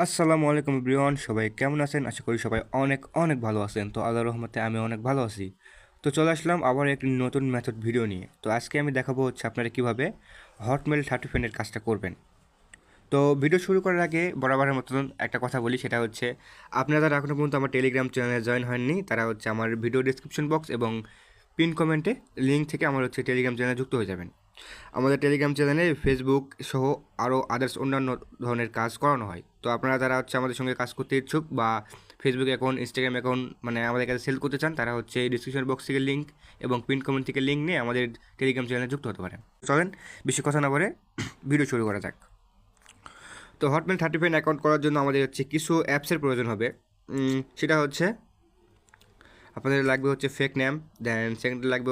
আসসালামু আলাইকুম এভরিওয়ান, সবাই কেমন আছেন? আশা করি সবাই অনেক অনেক ভালো আছেন। তো আল্লাহর রহমতে আমি অনেক ভালো আছি। তো চলে আসলাম আবার একটি নতুন মেথড ভিডিও নিয়ে। তো আজকে আমি দেখাবো আপনারা কিভাবে হটমেল 30 কাজটা করবেন। তো ভিডিও শুরু করার আগে বরাবরের মতন একটা কথা বলি, সেটা হচ্ছে আপনারা যারা এখনও পর্যন্ত আমার টেলিগ্রাম চ্যানেলে জয়েন হয়নি তারা আমার ভিডিও ডিসক্রিপশন বক্স এবং পিন কমেন্টে লিঙ্ক থেকে আমার টেলিগ্রাম চ্যানেলে যুক্ত হয়ে যাবেন। আমাদের টেলিগ্রাম চ্যানেলে ফেসবুক সহ আরও আদার্স অন্যান্য ধরনের কাজ করানো হয়। তো আপনারা যারা আমাদের সঙ্গে কাজ করতে ইচ্ছুক বা ফেসবুক অ্যাকাউন্ট, ইনস্টাগ্রাম অ্যাকাউন্ট আমাদের কাছে সেল করতে চান, তারা ডিসক্রিপশন বক্স থেকে লিঙ্ক এবং পিন কমেন্ট থেকে লিঙ্ক নিয়ে আমাদের টেলিগ্রাম চ্যানেলে যুক্ত হতে পারেন। চলেন বেশি কথা না বলে ভিডিও শুরু করা যাক। তো হটমেল 30 অ্যাকাউন্ট করার জন্য আমাদের কিছু অ্যাপসের প্রয়োজন হবে। সেটা আপনাদের লাগবে ফেক নেম, দেন সেকেন্ডে লাগবে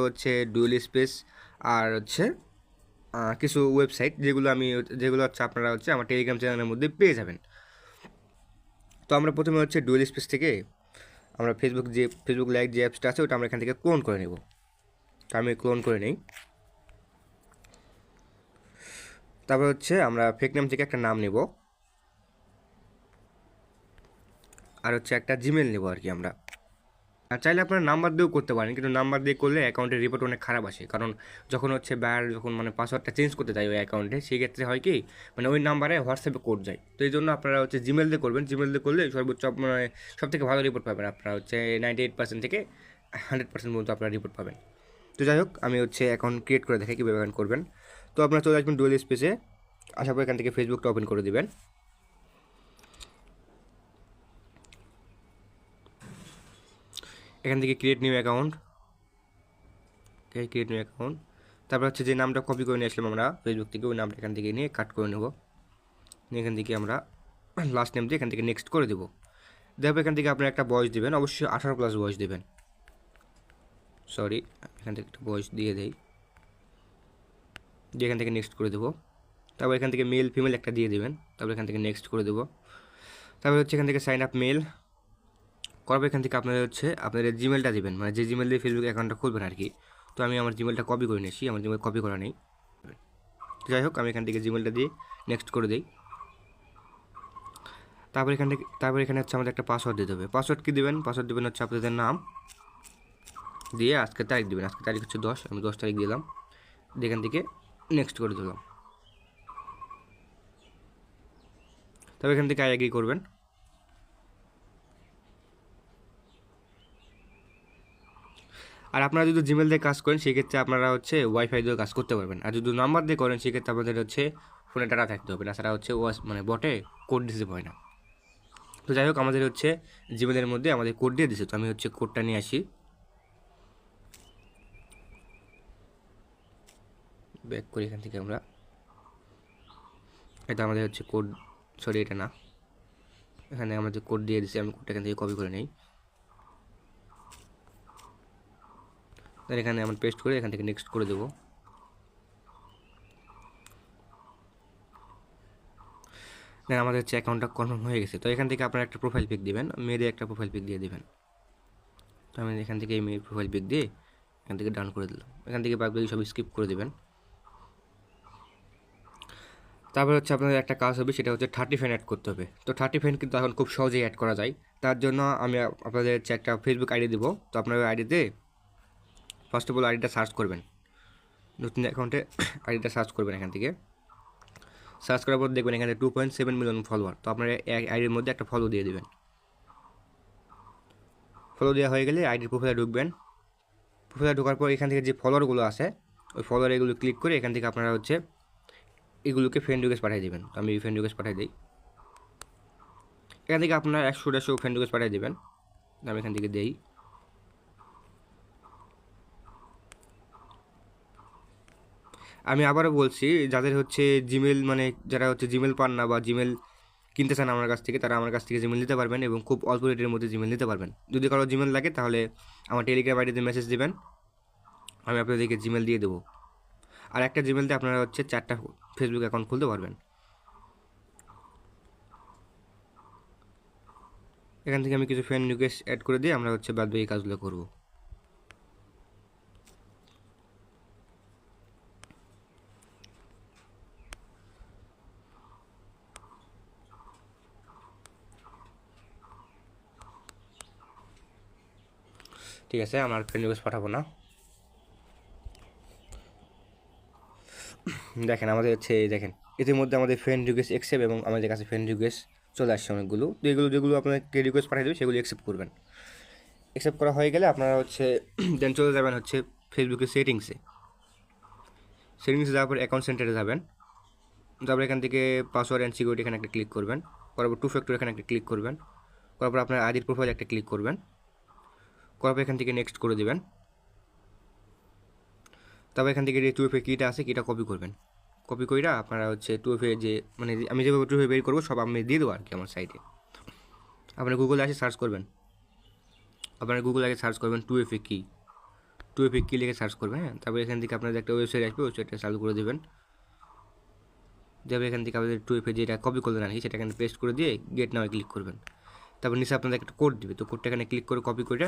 ডুয়েল স্পেস, আর কিছু ওয়েবসাইট যেগুলো আপনারা আমার টেলিগ্রাম চ্যানেলের মধ্যে পেয়ে যাবেন। তো আমরা প্রথমে ডুয়েল স্পেস থেকে আমরা ফেসবুক লাইভ যে অ্যাপসটা আছে ওটা আমরা এখান থেকে ক্লোন করে নেব। তো আমি ক্লোন করে নিই। তারপর আমরা ফেক নেম থেকে একটা নাম নেব, আর একটা জিমেল নেব আর কি আমরা। আর চাইলে আপনারা নাম্বার দিয়েও করতে পারেন, কিন্তু নাম্বার দিয়ে করলে অ্যাকাউন্টের রিপোর্ট অনেক খারাপ আসে। কারণ যখন বায়ার যখন পাসওয়ার্ডটা চেঞ্জ করতে যায় ওই অ্যাকাউন্টে, সেই ক্ষেত্রে হয় কি ওই নাম্বারে হোয়াটসঅ্যাপে কোড যায়। তো এই জন্য আপনারা জিমেল দিয়ে করবেন। জিমেল দিয়ে করলে সর্বোচ্চ সব থেকে ভালো রিপোর্ট পাবেন। আপনারা 98% থেকে 100% পর্যন্ত আপনারা রিপোর্ট পাবেন। তো যাই হোক, আমি অ্যাকাউন্ট ক্রিয়েট করে দেখাই কীভাবে অ্যাকাউন্ট করবেন। তো আপনারা চলে আসবেন ডুয়েল স্পেসে। আসার পর এখান থেকে ফেসবুকটা ওপেন করে দেবেন। এখান থেকে ক্রিয়েট নিউ অ্যাকাউন্ট, তারপর যে নামটা কপি করে নিয়ে আসলাম আমরা ফেসবুক থেকে, ওই নামটা এখান থেকে নিয়ে কাট করে নেব। এখান থেকে আমরা লাস্ট নেম দিয়ে এখান থেকে নেক্সট করে দেবো। দেখো এখান থেকে আপনারা একটা বয়স দেবেন, অবশ্যই 18+ বয়স দেবেন। সরি, এখান থেকে একটা বয়স দিয়ে দেই, দিয়ে এখান থেকে নেক্সট করে দেবো। তারপর এখান থেকে মেল ফিমেল একটা দিয়ে দেবেন। তারপর এখান থেকে নেক্সট করে দেবো। তারপর এখান থেকে সাইন আপ মেল করাবো। এখান থেকে আপনাদের জিমেলটা দেবেন, যে জিমেল দিয়ে ফেসবুক অ্যাকাউন্টটা খুলবেন আর কি। তো আমি আমার জিমেলটা কপি করে নিয়েছি, আমার জিমেল কপি করা নেই। যাই হোক, আমি এখান থেকে জিমেলটা দিয়ে নেক্সট করে দিই। তারপর এখানে আমাদের একটা পাসওয়ার্ড দিতে হবে। পাসওয়ার্ড কী দেবেন? পাসওয়ার্ড দেবেন আপনাদের নাম দিয়ে আজকের তারিখ দেবেন। আজকের তারিখ 10, আমি 10 তারিখ দিলাম। এখান থেকে নেক্সট করে দিলাম। তবে এখান থেকে আই এগ্রি করবেন। আর আপনারা যদি জিমেল দিয়ে কাজ করেন সেক্ষেত্রে আপনারা ওয়াইফাই দিয়ে কাজ করতে পারবেন। আর যদি নাম্বার দিয়ে করেন সেক্ষেত্রে আপনাদের ফোনে ডাটা থাকতে হবে, তাছাড়া বটে কোড রিসিভ হয় না। তো যাই হোক, আমাদের জিমেলের মধ্যে আমাদের কোড দিয়ে দিচ্ছে। তো আমি কোডটা নিয়ে আসি, ব্যাক করি। এখান থেকে আমরা এটা আমাদের কোড, সরি এটা না, এখানে আমাদের কোড দিয়ে দিচ্ছে। আমি কোডটা এখান থেকে কপি করে নিই, তাহলে এখানে আমরা পেস্ট করে এখান থেকে নেক্সট করে দেবো। দেন আমাদের অ্যাকাউন্টটা কনফার্ম হয়ে গেছে। তো এখান থেকে আপনারা একটা প্রোফাইল পিক দেবেন, মেয়েদের একটা প্রোফাইল পিক দিয়ে দেবেন। তো আমি এখান থেকে এই মেয়ের প্রোফাইল পিক দিয়ে এখান থেকে ডান করে দিলাম। এখান থেকে বাকি সব স্কিপ করে দেবেন। তারপর আপনাদের একটা কাজ হবে, সেটা 30 অ্যাড করতে হবে। তো 30 কিন্তু এখন খুব সহজেই অ্যাড করা যায়। তার জন্য আমি আপনাদের একটা ফেসবুক আইডি দেবো। তো আপনার ওই আইডিতে ফার্স্ট অফ অল আইডিটা সার্চ করবেন, নতুন অ্যাকাউন্টে আইডিটা সার্চ করবেন। এখান থেকে সার্চ করার পর দেখবেন এখানে 2.7 মিলিয়ন ফলোয়ার। তো আপনার আইডির মধ্যে একটা ফলো দিয়ে দেবেন। ফলো দেওয়া হয়ে গেলে আইডির প্রোফাইলে ঢুকবেন। প্রোফাইলে ঢোকার পর এখান থেকে যে ফলোয়ারগুলো আছে ওই ফলোয়ার এগুলো ক্লিক করে এখান থেকে আপনারা এগুলোকে ফ্রেন্ড রিকোয়েস্ট পাঠিয়ে দেবেন। তো আমি ফ্রেন্ড রিকোয়েস্ট পাঠিয়ে দিই। এখান থেকে আপনারা 100 ফ্রেন্ড রিকোয়েস্ট পাঠিয়ে দেবেন। আমি এখান থেকে দেই। আমি আবারও বলছি, যাদের জিমেল যারা জিমেল পান না বা জিমেল কিনতে চান আমার কাছ থেকে, তারা আমার কাছ থেকে জিমেল নিতে পারবেন এবং খুব অল্প রেটের মধ্যে জিমেল নিতে পারবেন। যদি কারো জিমেল লাগে তাহলে আমার টেলিগ্রাম আইডিতে মেসেজ দেবেন, আমি আপনাদেরকে জিমেল দিয়ে দেবো। আর একটা জিমেল দিয়ে আপনারা 4টা ফেসবুক অ্যাকাউন্ট খুলতে পারবেন। এখান থেকে আমি কিছু ফ্রেন্ড রিকোয়েস্ট অ্যাড করে দিয়ে আমরা বাদ বাকি কাজগুলো করবো। ঠিক আছে, আমার ফ্রেন্ড রিকোয়েস্ট পাঠাবো না। দেখেন আমাদের হচ্ছে দেখেন ইতিমধ্যে আমাদের ফ্রেন্ড রিকোয়েস্ট অ্যাকসেপ্ট এবং আমাদের কাছে ফ্রেন্ড রিকোয়েস্ট চলে আসছে অনেকগুলো। তো এগুলো যেগুলো আপনাকে রিকোয়েস্ট পাঠিয়ে দেবে সেগুলো অ্যাকসেপ্ট করবেন। অ্যাকসেপ্ট করা হয়ে গেলে আপনারা হচ্ছে দেন চলে যাবেন হচ্ছে ফেসবুকের সেটিংসে। সেটিংসে যাওয়ার পর অ্যাকাউন্ট সেন্টারে যাবেন। তারপর এখান থেকে পাসওয়ার্ড অ্যান্ড সিকিউরিটি এখানে একটা ক্লিক করবেন। করার পর টু ফ্যাক্টর এখানে একটা ক্লিক করবেন। করার পর আপনার আইডির প্রোফাইল একটা ক্লিক করবেন। করার পর এখান থেকে নেক্সট করে দেবেন। তারপর এখান থেকে যে টুএফএ কিটা আছে কিটা কপি করবেন। কপি কইরা আপনারা হচ্ছে টুএফএ যে মানে আমি যেভাবে টুএফএ বের করবো সব আমি দিয়ে দেবো আর কি আমার সাইটে। আপনারা গুগলে আসে সার্চ করবেন। আপনারা গুগল আগে সার্চ করবেন টুএফএ কি, টুএফএ কি লিখে সার্চ করবেন। হ্যাঁ, তারপর এখান থেকে আপনাদের একটা ওয়েবসাইট আসবে, ওয়েবসাইটটা চালু করে দেবেন। তারপর এখান থেকে আপনাদের টুএফএ যেটা কপি করলেন আর কি সেটা এখানে পেস্ট করে দিয়ে গেট নাও ক্লিক করবেন। তারপর নিচে আপনাদের একটা কোড দিবে, তো কোডটা এখানে ক্লিক করে কপি করে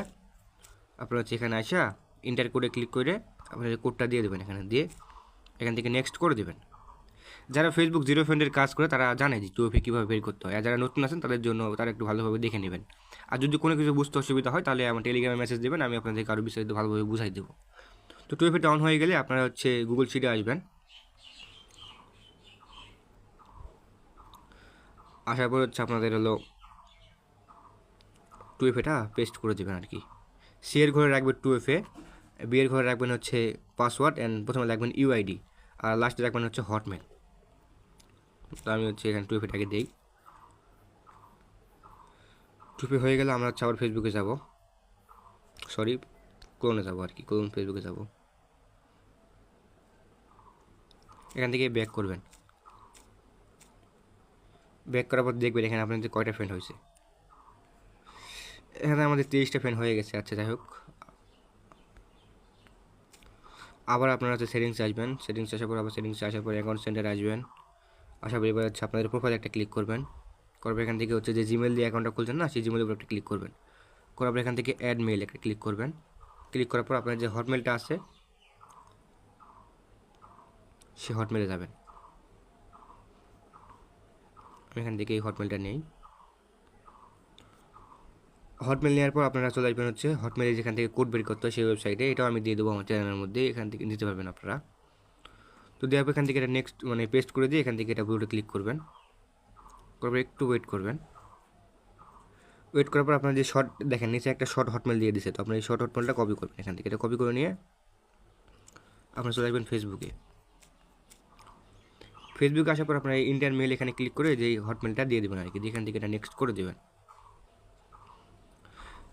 আপনারা হচ্ছে এখানে আসা ইন্টার কোডে ক্লিক করে আপনাদের কোডটা দিয়ে দেবেন। এখানে দিয়ে এখান থেকে নেক্সট করে দেবেন। যারা ফেসবুক জিরো ফ্রেন্ডের কাজ করে তারা জানে যে টুএফএ কীভাবে বের করতে হয়, আর যারা নতুন আছেন তাদের জন্য তারা একটু ভালোভাবে দেখে নেবেন। আর যদি কোনো কিছু বুঝতে অসুবিধা হয় তাহলে আমার টেলিগ্রামে মেসেজ দেবেন, আমি আপনাদেরকে আরও বিস্তারিত ভালোভাবে বুঝাই দেবো। তো টুএফএ অন হয়ে গেলে আপনারা হচ্ছে গুগল শিটে আসবেন। আসার পর হচ্ছে আপনাদের হলো টুএফএটা পেস্ট করে দেবেন আর কি। সি এর ঘরে রাখবেন টুএফএ, বি এর ঘরে রাখবেন হচ্ছে পাসওয়ার্ড অ্যান্ড প্রথমে রাখবেন ইউআইডি, আর লাস্টে রাখবেন হচ্ছে হটমেল। তো আমি হচ্ছে এখানে টুএফএটাকে দিই। টুএফএ হয়ে গেলে আমরা হচ্ছে আবার ফেসবুকে যাব, সরি ক্লোনে যাবো আর কি, ক্লোন ফেসবুকে যাব। এখান থেকে ব্যাক করবেন। ব্যাক করার পর দেখবেন এখানে আপনাদের কয়টা ফ্রেন্ড হয়েছে। এখানে আমাদের 30টা ফ্রেন্ড হয়ে গেছে। আচ্ছা যাই হোক, আবার আপনারা হচ্ছে সেটিংসে আসবেন। সেটিংসে আসার পর আবার সেটিংসে আসার পর অ্যাকাউন্ট সেন্টারে আসবেন। আসার পর এবার হচ্ছে আপনাদের প্রোফাইল একটা ক্লিক করবেন। করার পর এখান থেকে হচ্ছে যে জিমেল দিয়ে অ্যাকাউন্টটা খুলছেন না সেই জিমেলের উপর একটা ক্লিক করবেন। করার পর এখান থেকে অ্যাড মেইল একটা ক্লিক করবেন। ক্লিক করার পর আপনার যে হটমেলটা আছে সে হটমেলে যাবেন। আমি এখান থেকে এই হটমেলটা নেই। হটমেল নেওয়ার পর আপনারা চলে আসবেন হচ্ছে হটমেলে যেখান থেকে কোড বের করতে হয় সেই ওয়েবসাইটে, এটাও আমি দিয়ে দেবো আমার চ্যানেলের মধ্যে, এখান থেকে নিতে পারবেন আপনারা। তো দেওয়ার পর এখান থেকে এটা নেক্সট মানে পেস্ট করে দিয়ে এখান থেকে এটা ভিডিওটা ক্লিক করবেন। তারপর একটু ওয়েট করবেন। ওয়েট করার পর আপনার যে শর্ট দেখেন নিচে একটা শর্ট হটমেল দিয়ে দিছে, তো আপনার এই শর্ট হটমেলটা কপি করবেন। এখান থেকে এটা কপি করে নিয়ে আপনারা চলে আসবেন ফেসবুকে। ফেসবুকে আসার পর আপনার এই ইন্ডিয়ান মেল এখানে ক্লিক করে যে হটমেলটা দিয়ে দেবেন আর কি, এখান থেকে এটা নেক্সট করে দেবেন।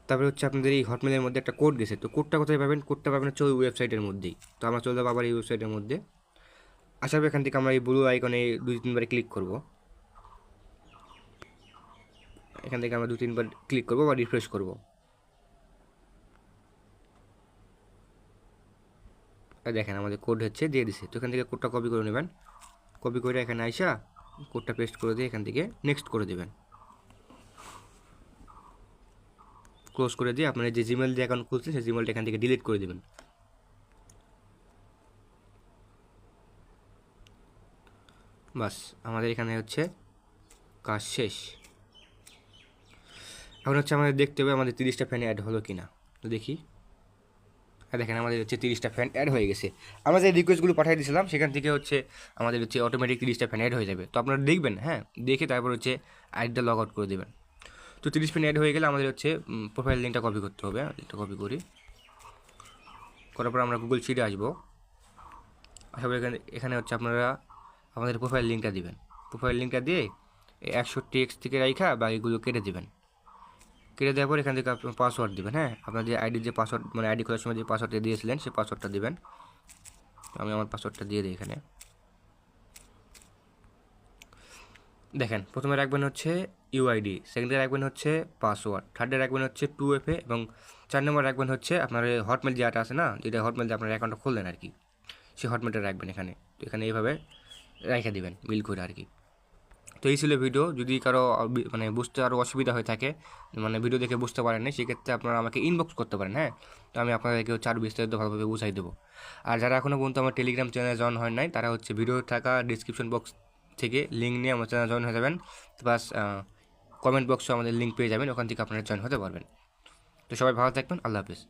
তারপরে হচ্ছে আপনাদের এই হটমেলের মধ্যে একটা কোড গেছে, তো কোডটা কোথায় পাবেন? কোডটা পাবেন হচ্ছে ওই ওয়েবসাইটের মধ্যেই। তো আমরা চলে যাবো আবার এই ওয়েবসাইটের মধ্যে। আসার পর এখান থেকে আমরা এই ব্লু আইকনে 2-3বার ক্লিক করব। এখান থেকে আমরা 2-3বার ক্লিক করবো বা রিফ্রেশ করব। দেখেন আমাদের কোড হচ্ছে দিয়ে দিছে। তো এখান থেকে কোডটা কপি করে নেবেন। কপি করে এখানে আইসা কোডটা পেস্ট করে দিয়ে এখান থেকে নেক্সট করে দেবেন। ক্লোজ করে দিয়ে আপনার যে জিমেল দিয়ে অ্যাকাউন্ট খুলছে সেই জিমেলটা এখান থেকে ডিলিট করে দেবেন। বাস আমাদের এখানে হচ্ছে কাজ শেষ। এখন হচ্ছে আমাদের দেখতে হবে আমাদের 30টা ফ্যান অ্যাড হলো কি না। তো দেখি, দেখেন আমাদের হচ্ছে 30টা ফ্যান অ্যাড হয়ে গেছে। আমরা যে রিকোয়েস্টগুলো পাঠিয়ে দিয়েছিলাম সেখান থেকে হচ্ছে আমাদের হচ্ছে অটোমেটিক 30টা ফ্যান অ্যাড হয়ে যাবে। তো আপনারা দেখবেন, হ্যাঁ দেখে তারপর হচ্ছে আইডিটা লগ আউট করে দেবেন। তো 30 ফ্যান অ্যাড হয়ে গেলে আমাদের হচ্ছে প্রোফাইল লিঙ্কটা কপি করতে হবে। লিঙ্কটা কপি করি, করার পর আমরা গুগল শিটে আসবো। আসার পর এখানে এখানে হচ্ছে আপনারা আমাদের প্রোফাইল লিঙ্কটা দিবেন। প্রোফাইল লিঙ্কটা দিয়ে 100 থেকে রাইখা বাকিগুলো কেটে দেবেন। কেটে দেওয়ার পর এখান থেকে আপনার পাসওয়ার্ড দেবেন। হ্যাঁ, আপনার যে আইডির যে পাসওয়ার্ড মানে আইডি খোলার সময় যে পাসওয়ার্ডটা দিয়েছিলেন সেই পাসওয়ার্ডটা দেবেন। আমি আমার পাসওয়ার্ডটা দিয়ে দিই এখানে। দেখেন প্রথমে রাখবেন হচ্ছে ইউআইডি, সেকেন্ডে রাখবেন হচ্ছে পাসওয়ার্ড, থার্ডে রাখবেন হচ্ছে 2FA এবং 4 নম্বর রাখবেন হচ্ছে আপনার হটমেল যেটা আছে না, যেটা হটমেল দিয়ে আপনার অ্যাকাউন্টটা খুললেন আর কি, সেই হটমেলটা রাখবেন এখানে। তো এখানে এইভাবে রেখে দেবেন মিল করে আর কি। তো এই ছিল ভিডিও। যদি কারো মানে বুঝতে আরও অসুবিধা হয়ে থাকে, মানে ভিডিও দেখে বুঝতে পারেন না, সেক্ষেত্রে আপনারা আমাকে ইনবক্স করতে পারেন। হ্যাঁ, তো আমি আপনাদেরকে হচ্ছে আরও বিস্তারিত ভালোভাবে বুঝাই দেবো। আর যারা এখনও পর্যন্ত আমার টেলিগ্রাম চ্যানেলে জয়েন হয় নাই তারা হচ্ছে ভিডিও থাকা ডিসক্রিপশন বক্স থেকে লিঙ্ক নিয়ে আমার চ্যানেলে জয়েন হয়ে যাবেন। প্লাস কমেন্ট বক্সে আমাদের লিঙ্ক পেয়ে যাবেন, ওখান থেকে আপনারা জয়েন হতে পারবেন। তো সবাই ভালো থাকবেন, আল্লাহ হাফিজ।